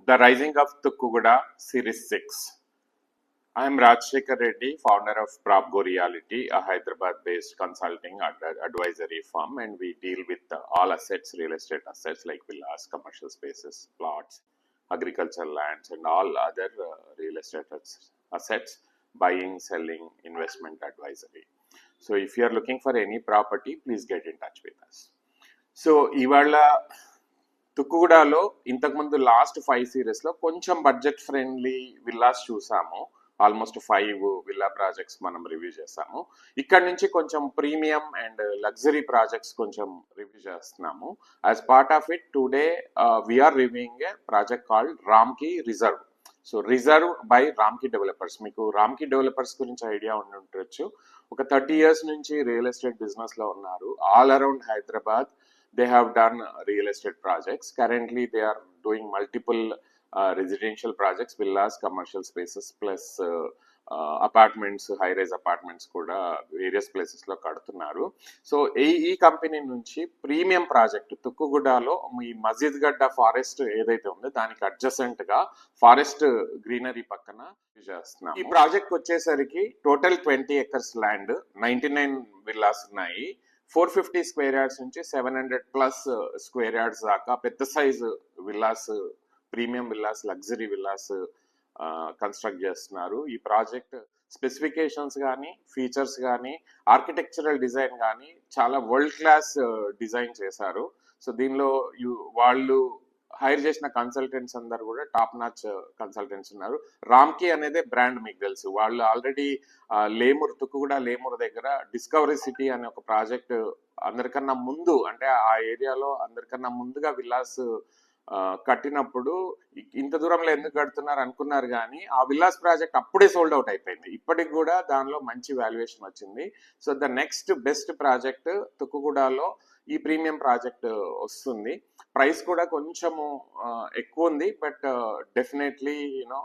The Rising of Tukkuguda, Series 6. I am Rajshekhar Reddy, founder of PropGo Reality, a Hyderabad-based consulting advisory firm, and we deal with all assets, real estate assets like villas, commercial spaces, plots, agricultural lands, and all other real estate assets, buying, selling, investment advisory. So if you are looking for any property, please get in touch with us. So ఇవాళ తుక్కుగూడలో ఇంతకుముందు last 5 సిరీస్లో కొంచెం budget friendly villas చూసాము. Almost 5 villa projects మనం review చేసాము. ఇక్కడ నుంచి కొంచెం ప్రీమియం అండ్ లగ్జరీ ప్రాజెక్ట్స్ కొంచెం రివ్యూ చేస్తున్నాము. As part of it today we are reviewing a project called Ramky reserve. So reserve by Ramky developers. మీకు రామ్కి డెవలపర్స్ గురించి ఐడియా ఉండి ఉండొచ్చు. ఒక 30 years నుంచి రియల్ ఎస్టేట్ బిజినెస్లో ఉన్నారు. All around Hyderabad they have done real estate projects. Currently they are doing multiple residential projects, villas, commercial spaces, plus apartments, high rise apartments కూడా various ప్లేసెస్లో కడుతున్నారు. సో ఈ కంపెనీ నుంచి ప్రీమియం ప్రాజెక్ట్ తుక్కుగూడలో ఈ మజీద్ గడ్డ ఫారెస్ట్ ఏదైతే ఉందో దానికి అడ్జసెంట్గా ఫారెస్ట్ గ్రీనరీ పక్కన చేస్తున్నాం. ఈ ప్రాజెక్ట్ వచ్చేసరికి టోటల్ 20 acres ల్యాండ్, 99 విల్లాస్ ఉన్నాయి. 450 square yards నుంచి 700+ square yards దాకా పెద్ద size villas, premium villas, luxury villas construct చేస్తున్నారు. ఈ ప్రాజెక్ట్ స్పెసిఫికేషన్స్ కానీ, ఫీచర్స్ కానీ, ఆర్కిటెక్చరల్ డిజైన్ కానీ చాలా వరల్డ్ క్లాస్ డిజైన్ చేశారు. సో దీనిలో వాళ్ళు హైర్ చేసిన కన్సల్టెంట్స్ అందరు కూడా టాప్ నాచ్ కన్సల్టెంట్స్ ఉన్నారు. రామ్కి అనేది బ్రాండ్ మీకు తెలుసు. వాళ్ళు ఆల్రెడీ లేమూర్, తుక్కుగూడ లేమూర్ దగ్గర డిస్కవరీ సిటీ అనే ఒక ప్రాజెక్ట్ అందరికన్నా ముందు, అంటే ఆ ఏరియాలో అందరికన్నా ముందుగా విల్లాస్ కట్టినప్పుడు ఇంత దూరంలో ఎందుకు కడుతున్నారు అనుకున్నారు, కానీ ఆ విల్లాస్ ప్రాజెక్ట్ అప్పుడే సోల్డ్ అవుట్ అయిపోయింది. ఇప్పటికి కూడా దానిలో మంచి వాల్యుయేషన్ వచ్చింది. So the next best project తుక్కుగూడలో ఈ ప్రీమియం ప్రాజెక్ట్ వస్తుంది. ప్రైస్ కూడా కొంచెము ఎక్కువ ఉంది, బట్ డెఫినెట్లీ యూనో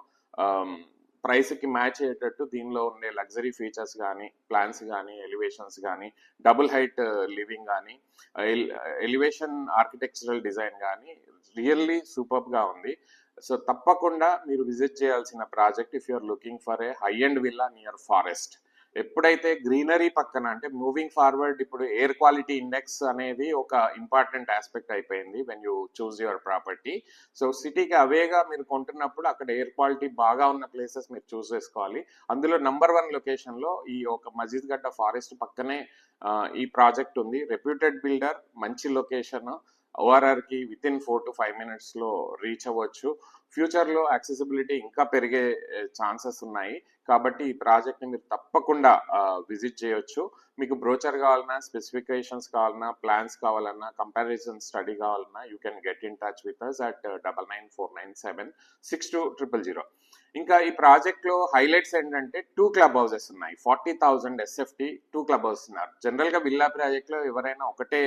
ప్రైస్కి మ్యాచ్ అయ్యేటట్టు దీనిలో ఉండే లగ్జరీ ఫీచర్స్ కానీ, ప్లాన్స్ కానీ, ఎలివేషన్స్ కానీ, డబుల్ హైట్ లివింగ్ కానీ, ఎలివేషన్ ఆర్కిటెక్చరల్ డిజైన్ కానీ రియల్లీ సూపర్గా ఉంది. సో తప్పకుండా మీరు విజిట్ చేయాల్సిన project if you're looking for a high and villa near forest. ఎప్పుడైతే గ్రీనరీ పక్కన, అంటే మూవింగ్ ఫార్వర్డ్ ఇప్పుడు ఎయిర్ క్వాలిటీ ఇండెక్స్ అనేది ఒక ఇంపార్టెంట్ ఆస్పెక్ట్ అయిపోయింది when you choose your property. So సిటీకి అవేగా మీరు కొంటున్నప్పుడు అక్కడ ఎయిర్ క్వాలిటీ బాగా ఉన్న ప్లేసెస్ మీరు చూస్ చేసుకోవాలి. అందులో నంబర్ 1 లొకేషన్లో ఈ ఒక మజీద్ గడ్డ ఫారెస్ట్ పక్కనే ఈ ప్రాజెక్ట్ ఉంది. రెప్యూటెడ్ బిల్డర్, మంచి లొకేషన్, ఓఆర్ఆర్కి వితిన్ 4 to 5 minutes రీచ్ అవ్వచ్చు. ఫ్యూచర్లో యాక్సెసిబిలిటీ ఇంకా పెరిగే ఛాన్సెస్ ఉన్నాయి. కాబట్టి ఈ ప్రాజెక్ట్ని మీరు తప్పకుండా విజిట్ చేయొచ్చు. మీకు బ్రోచర్ కావాలన్నా, స్పెసిఫికేషన్స్ కావాలన్నా, ప్లాన్స్ కావాలన్నా, కంపారిజన్ స్టడీ కావాలన్నా you can get in touch with us at 9949762000. ఇంకా ఈ ప్రాజెక్ట్లో హైలైట్స్ ఏంటంటే 2 club houses ఉన్నాయి. 40,000 SFT 2 club houses ఉన్నారు. జనరల్గా విల్లా ప్రాజెక్ట్లో ఎవరైనా ఒకటే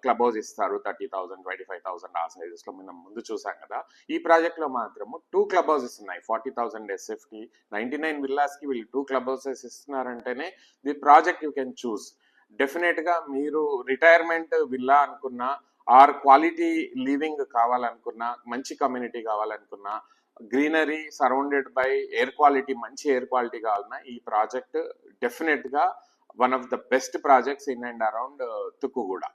క్లబ్ హౌస్ ఇస్తారు, 30,000, 25,000 ఆ సైజెస్లో మనం ముందు చూసాం కదా. ఈ ప్రాజెక్ట్లో మాత్రము 2 club houses ఉన్నాయి. 40,000 SFT, 99 విల్లాస్కి వీళ్ళు 2 club houses ఇస్తున్నారంటేనే the project you can choose. డెఫినెట్గా మీరు రిటైర్మెంట్ విల్లా అనుకున్నా, ఆర్ క్వాలిటీ లివింగ్ కావాలనుకున్నా, మంచి కమ్యూనిటీ కావాలనుకున్నా, greenery surrounded by air quality, మంచి ఎయిర్ క్వాలిటీ కావాలన్నా ఈ ప్రాజెక్ట్ డెఫినెట్గా one of the best projects in and around Tukkuguda.